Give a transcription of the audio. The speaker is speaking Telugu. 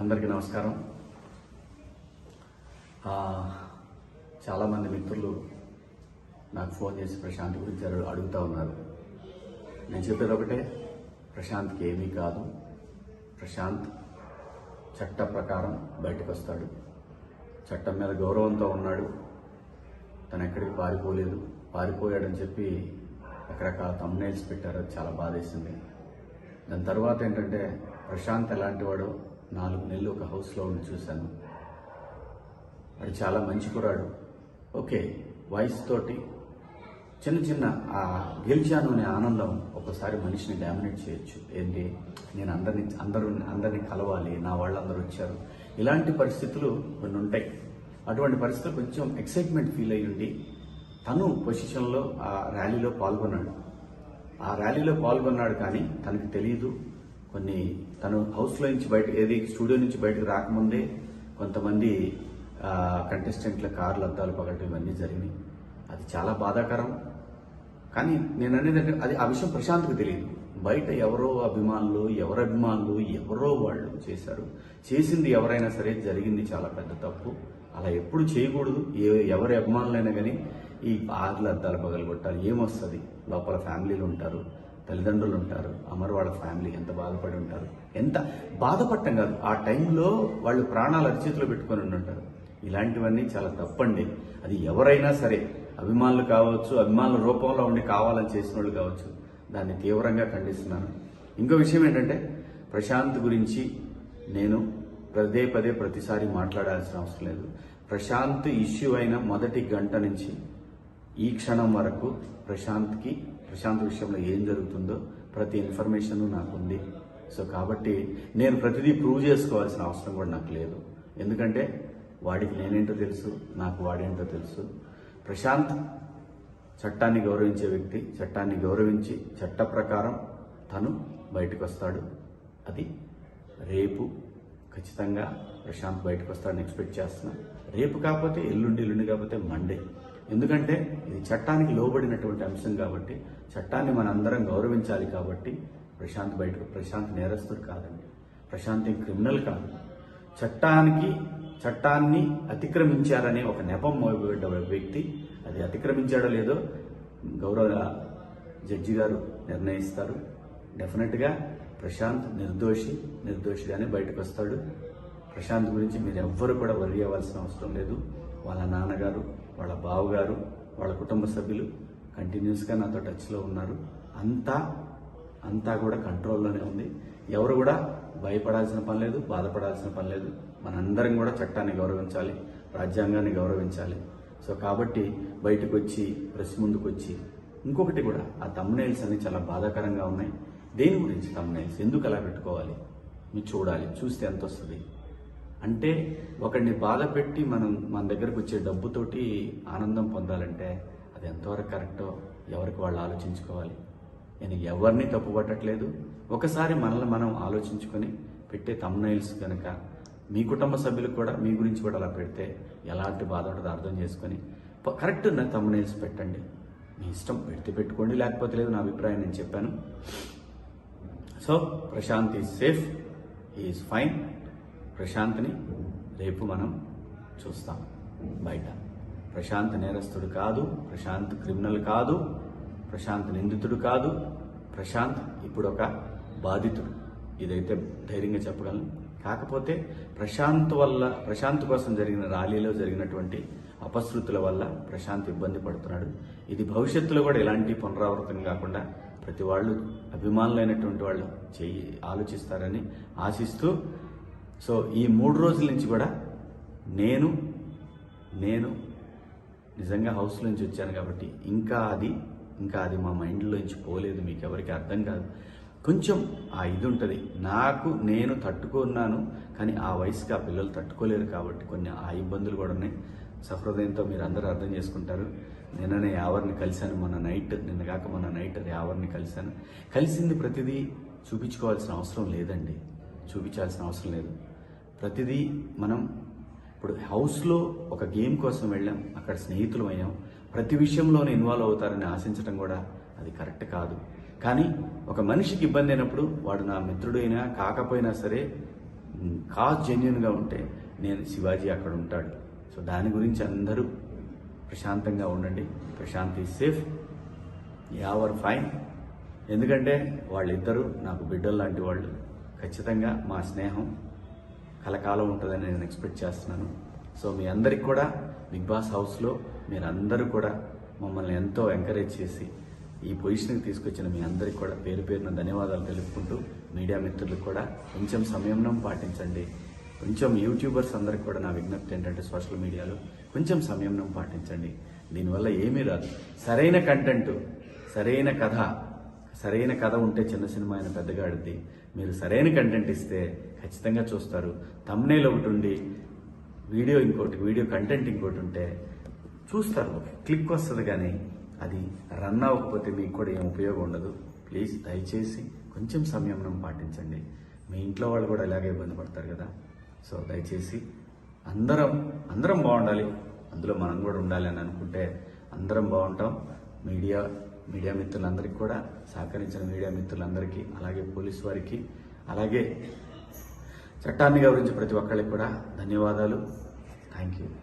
అందరికీ నమస్కారం. చాలామంది మిత్రులు నాకు ఫోన్ చేసి ప్రశాంత్ గురించి అడుగుతూ ఉన్నారు. నేను చెప్పేది ఒకటే, ప్రశాంత్కి ఏమీ కాదు. ప్రశాంత్ చట్ట ప్రకారం బయటకు వస్తాడు. చట్టం మీద గౌరవంతో ఉన్నాడు. తను ఎక్కడికి పారిపోలేదు. పారిపోయాడని చెప్పి రకరకాల థంబ్నెయిల్స్ పెట్టారు. అది చాలా బాధేసింది. దాని తర్వాత ఏంటంటే, ప్రశాంత్ ఎలాంటి వాడో 4 నెలలు ఒక హౌస్లో ఉండి చూశాను. వాడు చాలా మంచి కురాడు. ఓకే, వాయిస్ తోటి చిన్న చిన్న ఆ గెలిచాను అనే ఆనందం ఒకసారి మనిషిని డామినేట్ చేయొచ్చు. ఏంటి, నేను అందరినీ కలవాలి, నా వాళ్ళందరూ వచ్చారు, ఇలాంటి పరిస్థితులు కొన్ని ఉంటాయి. అటువంటి పరిస్థితులు కొంచెం ఎక్సైట్మెంట్ ఫీల్ అయ్యి ఉండి తను పొజిషన్లో ఆ ర్యాలీలో పాల్గొన్నాడు. కానీ తనకు తెలియదు, తను హౌస్లో నుంచి స్టూడియో నుంచి బయటకు రాకముందే కొంతమంది కంటెస్టెంట్ల కార్లు అద్దాలు పగలటం ఇవన్నీ జరిగినాయి. అది చాలా బాధాకరం. కానీ నేను అనేది ఆ విషయం ప్రశాంత్కి తెలియదు. బయట ఎవరో అభిమానులు ఎవరో వాళ్ళు చేశారు. చేసింది ఎవరైనా సరే జరిగింది చాలా పెద్ద తప్పు. అలా ఎప్పుడు చేయకూడదు. ఎవరి అభిమానులైనా కానీ ఈ కార్లు అద్దాలు పగలగొట్టాలి. ఏమొస్తుంది? లోపల ఫ్యామిలీలు ఉంటారు, తల్లిదండ్రులు ఉంటారు, అమర్ వాళ్ళ ఫ్యామిలీ ఎంత బాధపడి ఉంటారు. ఎంత బాధపడటం కాదు, ఆ టైంలో వాళ్ళు ప్రాణాలు అరిచేతిలో పెట్టుకొని ఉంటారు. ఇలాంటివన్నీ చాలా తప్పండి. అది ఎవరైనా సరే, అభిమానులు కావచ్చు, అభిమానుల రూపంలో ఉండి కావాలని చేసిన వాళ్ళు కావచ్చు, దాన్ని తీవ్రంగా ఖండిస్తున్నాను. ఇంకో విషయం ఏంటంటే, ప్రశాంత్ గురించి నేను పదే ప్రతిసారి మాట్లాడాల్సిన అవసరం లేదు. ప్రశాంత్ ఇష్యూ అయిన మొదటి గంట నుంచి ఈ క్షణం వరకు ప్రశాంత్ విషయంలో ఏం జరుగుతుందో ప్రతి ఇన్ఫర్మేషన్ నాకుంది. సో కాబట్టి నేను ప్రతిదీ ప్రూవ్ చేసుకోవాల్సిన అవసరం కూడా నాకు లేదు. ఎందుకంటే వాడికి నేనేంటో తెలుసు, నాకు వాడేంటో తెలుసు. ప్రశాంత్ చట్టాన్ని గౌరవించే వ్యక్తి. చట్టాన్ని గౌరవించి చట్ట ప్రకారం తను బయటకు వస్తాడు. అది రేపు ఖచ్చితంగా ప్రశాంత్ బయటకు వస్తాడని ఎక్స్పెక్ట్ చేస్తున్నాను. రేపు కాకపోతే ఎల్లుండి కాకపోతే మండే. ఎందుకంటే ఇది చట్టానికి లోబడినటువంటి అంశం కాబట్టి, చట్టాన్ని మనందరం గౌరవించాలి కాబట్టి ప్రశాంత్ నేరస్తుడు కాదండి. ప్రశాంత్ క్రిమినల్ కాదు. చట్టాన్ని అతిక్రమించారనే ఒక నెపం మోయబడ్డ వ్యక్తి. అది అతిక్రమించాడో లేదో గౌరవ జడ్జి గారు నిర్ణయిస్తారు. డెఫినెట్గా ప్రశాంత్ నిర్దోషిగానే బయటకు వస్తాడు. ప్రశాంత్ గురించి మీరు ఎవ్వరు కూడా వర్రీ అవ్వాల్సిన అవసరం లేదు. వాళ్ళ నాన్నగారు, వాళ్ళ బావగారు, వాళ్ళ కుటుంబ సభ్యులు కంటిన్యూస్గా నాతో టచ్లో ఉన్నారు. అంతా కూడా కంట్రోల్లోనే ఉంది. ఎవరు కూడా భయపడాల్సిన పని లేదు, బాధపడాల్సిన పని లేదు. మనందరం కూడా చట్టాన్ని గౌరవించాలి, రాజ్యాంగాన్ని గౌరవించాలి. సో కాబట్టి బయటకు వచ్చి ప్రెస్ ముందుకు వచ్చి ఇంకొకటి కూడా, ఆ థంబ్నెయిల్స్ అన్ని చాలా బాధాకరంగా ఉన్నాయి. దేని గురించి థంబ్నెయిల్స్? ఎందుకు అలా పెట్టుకోవాలి? మీరు చూడాలి, చూస్తే ఎంత వస్తుంది అంటే, ఒకరిని బాధ పెట్టి మన దగ్గరకు వచ్చే డబ్బుతోటి ఆనందం పొందాలంటే అది ఎంతవరకు కరెక్టో ఎవరికి వాళ్ళు ఆలోచించుకోవాలి. నేను ఎవరిని తప్పు పట్టట్లేదు. ఒకసారి మనల్ని మనం ఆలోచించుకొని పెట్టే థంబ్నెయిల్స్ కనుక మీ కుటుంబ సభ్యులకు కూడా మీ గురించి కూడా అలా పెడితే ఎలాంటి బాధ ఉంటుందో అర్థం చేసుకొని కరెక్ట్ థంబ్నెయిల్స్ పెట్టండి. మీ ఇష్టం, పెడితే పెట్టుకోండి, లేకపోతే లేదు. నా అభిప్రాయం నేను చెప్పాను. So Prashant is safe, is fine. ప్రశాంత్ని రేపు మనం చూస్తాం బయట. ప్రశాంత్ నేరస్తుడు కాదు, ప్రశాంత్ క్రిమినల్ కాదు, ప్రశాంత్ నిందితుడు కాదు. ప్రశాంత్ ఇప్పుడు ఒక బాధితుడు. ఇదైతే ధైర్యంగా చెప్పగలను. కాకపోతే ప్రశాంత్ కోసం జరిగిన ర్యాలీలో జరిగినటువంటి అపశృతుల వల్ల ప్రశాంత్ ఇబ్బంది పడుతున్నాడు. ఇది భవిష్యత్తులో కూడా ఎలాంటి పునరావృతం కాకుండా ప్రతి వాళ్ళు, అభిమానులైనటువంటి వాళ్ళు ఆలోచిస్తారని ఆశిస్తూ, సో ఈ 3 రోజుల నుంచి కూడా నేను నిజంగా హౌస్ నుంచి వచ్చాను కాబట్టి ఇంకా అది మా మైండ్లో నుంచి పోలేదు. మీకు ఎవరికి అర్థం కాదు. కొంచెం ఆ ఇది ఉంటుంది. నేను తట్టుకున్నాను, కానీ ఆ వయసుకి ఆ పిల్లలు తట్టుకోలేరు కాబట్టి కొన్ని ఆ ఇబ్బందులు కూడా ఉన్నాయి. సహృదయంతో మీరు అందరూ అర్థం చేసుకుంటారు. నిన్ననే యావర్ని కలిశాను. మొన్న నైట్ యావర్ని కలిశాను. కలిసింది ప్రతిదీ చూపించుకోవాల్సిన అవసరం లేదండి. చూపించాల్సిన అవసరం లేదు. ప్రతిదీ మనం ఇప్పుడు హౌస్లో ఒక గేమ్ కోసం వెళ్ళాం, అక్కడ స్నేహితులు అయ్యాం. ప్రతి విషయంలోనే ఇన్వాల్వ్ అవుతారని ఆశించడం కూడా అది కరెక్ట్ కాదు. కానీ ఒక మనిషికి ఇబ్బంది అయినప్పుడు వాడు నా మిత్రుడైనా కాకపోయినా సరే కాజ్ జెన్యున్గా ఉంటే నేను శివాజీ అక్కడ ఉంటాడు. సో దాని గురించి అందరూ ప్రశాంతంగా ఉండండి. Prashanth is safe, Yawar fine. ఎందుకంటే వాళ్ళిద్దరూ నాకు బిడ్డలు లాంటి వాళ్ళు. ఖచ్చితంగా మా స్నేహం కలకాలం ఉంటుందని నేను ఎక్స్పెక్ట్ చేస్తున్నాను. సో మీ అందరికి కూడా బిగ్ బాస్ హౌస్లో మీరందరూ కూడా మమ్మల్ని ఎంతో ఎంకరేజ్ చేసి ఈ పొజిషన్కి తీసుకొచ్చిన మీ అందరికి కూడా పేరు పేరున ధన్యవాదాలు తెలుపుకుంటూ, మీడియా మిత్రులకు కూడా కొంచెం సంయమనం పాటించండి. కొంచెం యూట్యూబర్స్ అందరికి కూడా నా విజ్ఞప్తి ఏంటంటే సోషల్ మీడియాలో కొంచెం సంయమనం పాటించండి. దీనివల్ల ఏమీ రాదు. సరైన కంటెంట్, సరైన కథ ఉంటే చిన్న సినిమా అయిన పెద్దగా ఆడుద్ది. మీరు సరైన కంటెంట్ ఇస్తే ఖచ్చితంగా చూస్తారు. థంబ్నెయిల్ ఒకటి ఉండి వీడియో కంటెంట్ ఇంకోటి ఉంటే చూస్తారు, క్లిక్ వస్తుంది. కానీ అది రన్ అవ్వకపోతే మీకు కూడా ఏం ఉపయోగం ఉండదు. ప్లీజ్ దయచేసి కొంచెం సంయమనం పాటించండి. మీ ఇంట్లో వాళ్ళు కూడా ఇలాగే ఇబ్బంది పడతారు కదా. సో దయచేసి అందరం బాగుండాలి, అందులో మనం కూడా ఉండాలి అని అనుకుంటే అందరం బాగుంటాం. మీడియా మిత్రులందరికీ కూడా సహకరించిన మీడియా మిత్రులందరికీ, అలాగే పోలీసు వారికి, అలాగే చట్టాన్ని గౌరవించే ప్రతి ఒక్కరికి కూడా ధన్యవాదాలు. Thank you.